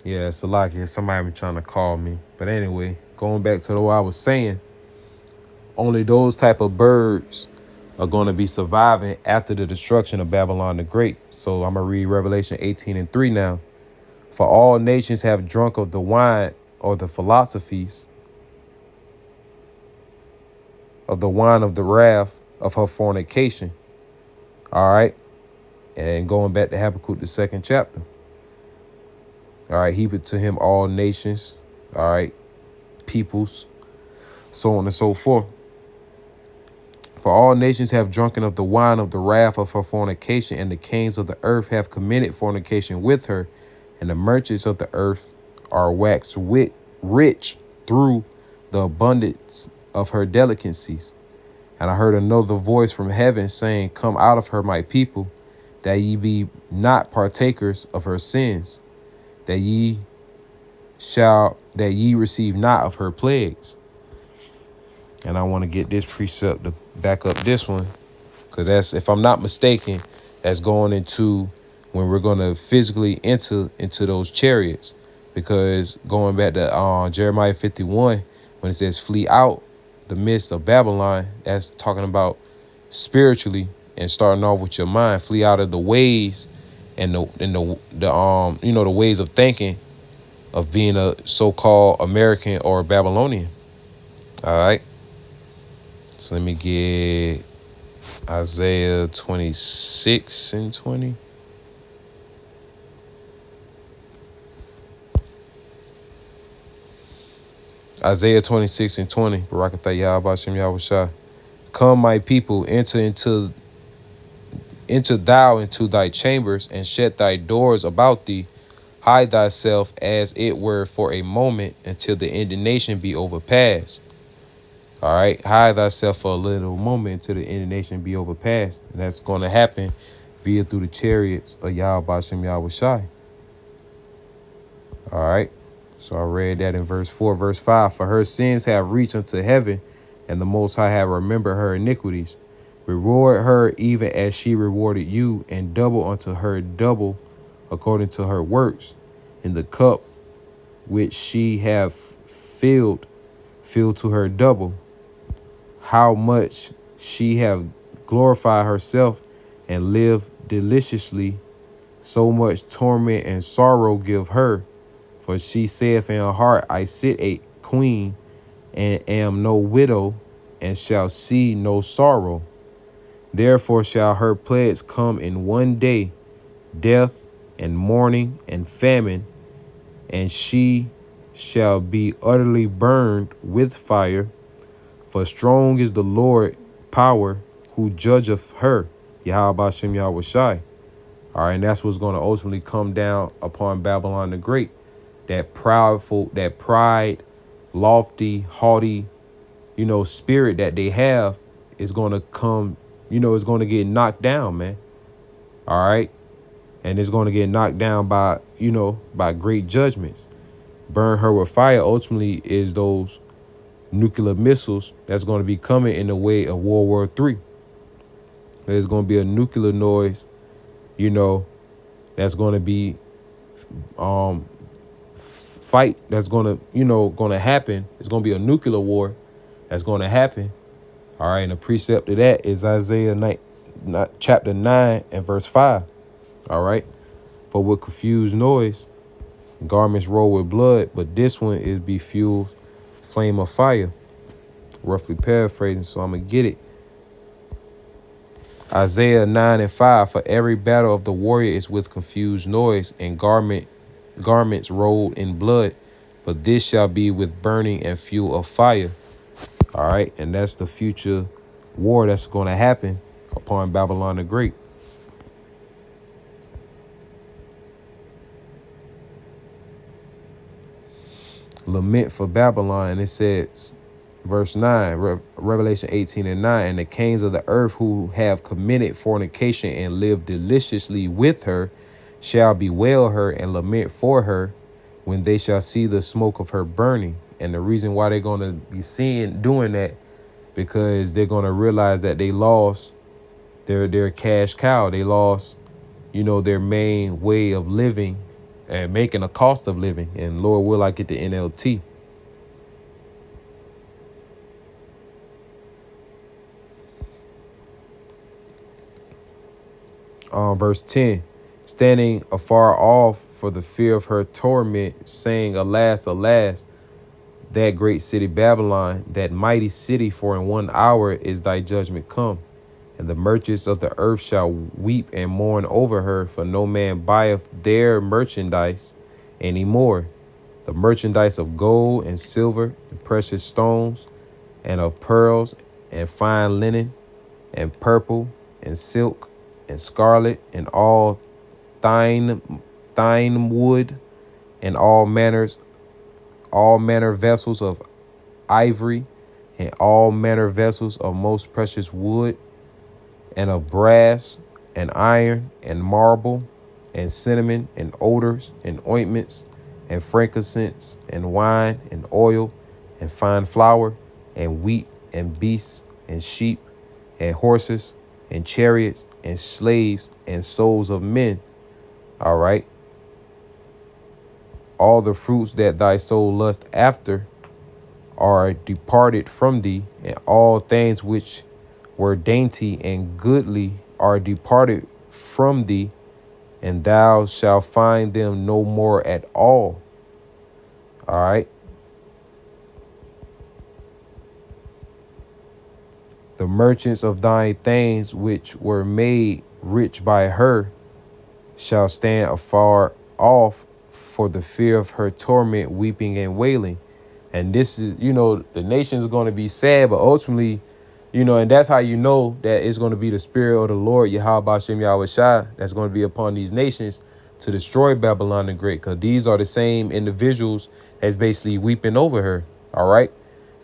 Yeah, it's a lot here. Somebody been trying to call me. But anyway, going back to what I was saying, only those type of birds are going to be surviving after the destruction of Babylon the Great. So I'm going to read Revelation 18:3 now. For all nations have drunk of the wine or the philosophies of the wine of the wrath of her fornication. All right. And going back to Habakkuk, the second chapter. All right. Heap it to him all nations. All right. Peoples, so on and so forth. For all nations have drunken of the wine of the wrath of her fornication, and the kings of the earth have committed fornication with her, and the merchants of the earth are waxed rich through the abundance of her delicacies. And I heard another voice from heaven saying, Come out of her, my people, that ye be not partakers of her sins, that ye receive not of her plagues. And I want to get this precept to back up this one, because that's, if I'm not mistaken, that's going into when we're going to physically enter into those chariots. Because going back to Jeremiah 51, when it says flee out the midst of Babylon, that's talking about spiritually and starting off with your mind. Flee out of the ways and the ways of thinking of being a so-called American or Babylonian. All right. So let me get Isaiah 26 and 20. Isaiah 26 and 20. Barakatah Yahweh Shem Yahweh. Come, my people, enter thou into thy chambers, and shut thy doors about thee. Hide thyself as it were for a moment, until the indignation be overpassed. All right, hide thyself for a little moment until the indignation be overpassed. And that's going to happen via through the chariots of Yahweh Shem Yahweh Shai. All right. So I read that in verse 4, verse 5. For her sins have reached unto heaven, and the Most High have remembered her iniquities. Reward her even as she rewarded you, and double unto her double according to her works. In the cup which she have filled, fill to her double. How much she have glorified herself and lived deliciously, so much torment and sorrow give her. For she saith in her heart, I sit a queen, and am no widow, and shall see no sorrow. Therefore shall her plagues come in one day, death and mourning and famine, and she shall be utterly burned with fire. For strong is the Lord power who judgeth her. Yahweh Shem Yahweh Shai. All right, and that's what's going to ultimately come down upon Babylon the Great. That pride, lofty, haughty, spirit that they have is going to come, is going to get knocked down, man. All right. And it's going to get knocked down by great judgments. Burn her with fire ultimately is those nuclear missiles that's going to be coming in the way of World War III. There's going to be a nuclear noise, that's going to be fight that's going to happen. It's going to be a nuclear war that's going to happen. All right, and the precept of that is Isaiah chapter 9 and verse 5. All right, for with confused noise, garments roll with blood, but this one is be fueled flame of fire. Roughly paraphrasing, so I'm going to get it. Isaiah 9 and 5, for every battle of the warrior is with confused noise, and garments rolled in blood, but this shall be with burning and fuel of fire. All right, and that's the future war that's going to happen upon Babylon the Great. Lament for Babylon, and it says, verse 9, Revelation 18 and 9, and the kings of the earth who have committed fornication and lived deliciously with her shall bewail her and lament for her when they shall see the smoke of her burning. And the reason why they're going to be doing that, because they're going to realize that they lost their cash cow. They lost, their main way of living and making a cost of living. And Lord will I get the NLT. Verse 10, standing afar off for the fear of her torment, saying, Alas, alas, that great city Babylon, that mighty city, for in 1 hour is thy judgment come. And the merchants of the earth shall weep and mourn over her, for no man buyeth their merchandise any more. The merchandise of gold and silver and precious stones, and of pearls and fine linen, and purple and silk and scarlet, and all thine wood, and all manner vessels of ivory, and all manner vessels of most precious wood, and of brass, and iron, and marble, and cinnamon, and odors, and ointments, and frankincense, and wine, and oil, and fine flour, and wheat, and beasts, and sheep, and horses, and chariots, and slaves, and souls of men. All right. All the fruits that thy soul lust after are departed from thee, and all things which were dainty and goodly are departed from thee, and thou shalt find them no more at all. All right. The merchants of thine things which were made rich by her shall stand afar off for the fear of her torment, weeping and wailing. And this is, the nation is going to be sad, but ultimately, and that's how you know that it's going to be the spirit of the Lord, Yahweh Shem Yahweh Shai, that's going to be upon these nations to destroy Babylon the Great, because these are the same individuals that's basically weeping over her. All right.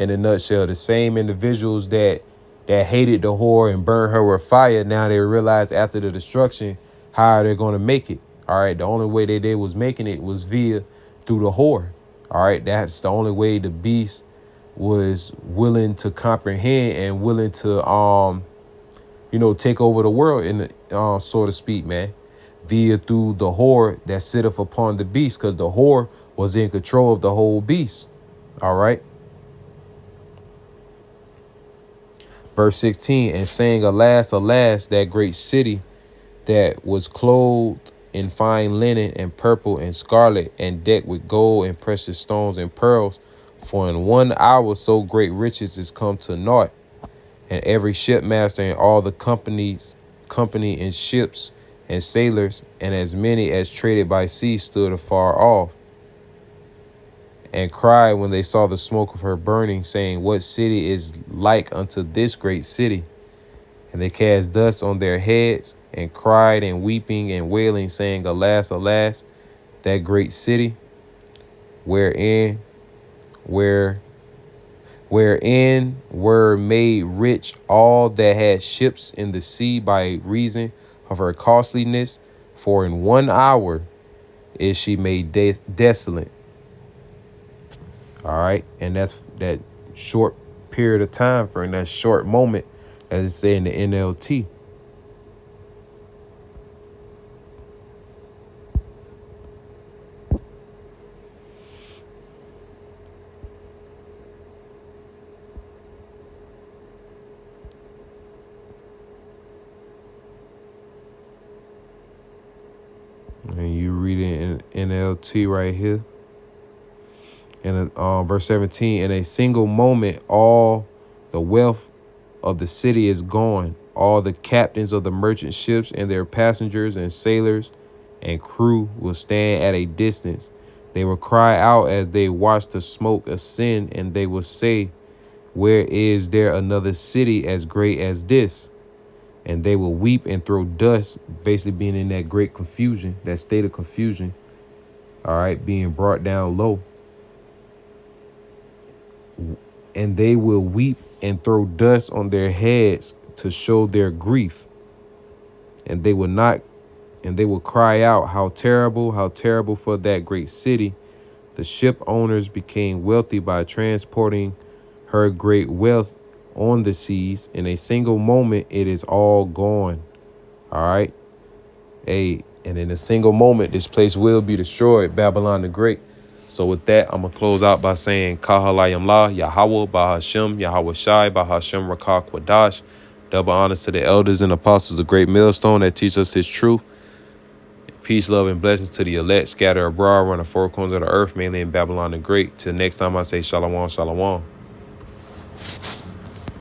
In a nutshell, the same individuals that hated the whore and burned her with fire. Now they realize after the destruction how they're going to make it. All right. The only way they was making it was through the whore. All right. That's the only way the beast was willing to comprehend and willing to, take over the world, in the, so to speak, man, through the whore that sitteth upon the beast, because the whore was in control of the whole beast. All right. Verse 16, and saying, Alas, alas, that great city that was clothed in fine linen and purple and scarlet, and decked with gold and precious stones and pearls. For in 1 hour so great riches is come to naught, and every shipmaster and all the company in ships and sailors, and as many as traded by sea, stood afar off, and cried when they saw the smoke of her burning, saying, What city is like unto this great city? And they cast dust on their heads, and cried, and weeping and wailing, saying, Alas, alas, that great city, wherein wherein were made rich all that had ships in the sea by reason of her costliness. For in 1 hour is she made desolate. All right. And that's that short period of time for in that short moment, as it say in the NLT. And you read it in NLT right here. In verse 17, in a single moment, all the wealth of the city is gone. All the captains of the merchant ships and their passengers and sailors and crew will stand at a distance. They will cry out as they watch the smoke ascend, and they will say, Where is there another city as great as this? And they will weep and throw dust, basically being in that great confusion, that state of confusion. All right, being brought down low. And they will weep and throw dust on their heads to show their grief. And they will cry out, how terrible for that great city. The ship owners became wealthy by transporting her great wealth on the seas. In a single moment, it is all gone. All right. And in a single moment, this place will be destroyed, Babylon the Great. So with that, I'm going to close out by saying, Kahalayam La, Yahweh, Bahashem, Yahweh Shai, Bahashem, Rakah, Kwadash. Double honors to the elders and apostles, a great millstone that teach us his truth. Peace, love, and blessings to the elect, scattered abroad, around the four corners of the earth, mainly in Babylon the Great. Till next time I say Shalom, Shalom.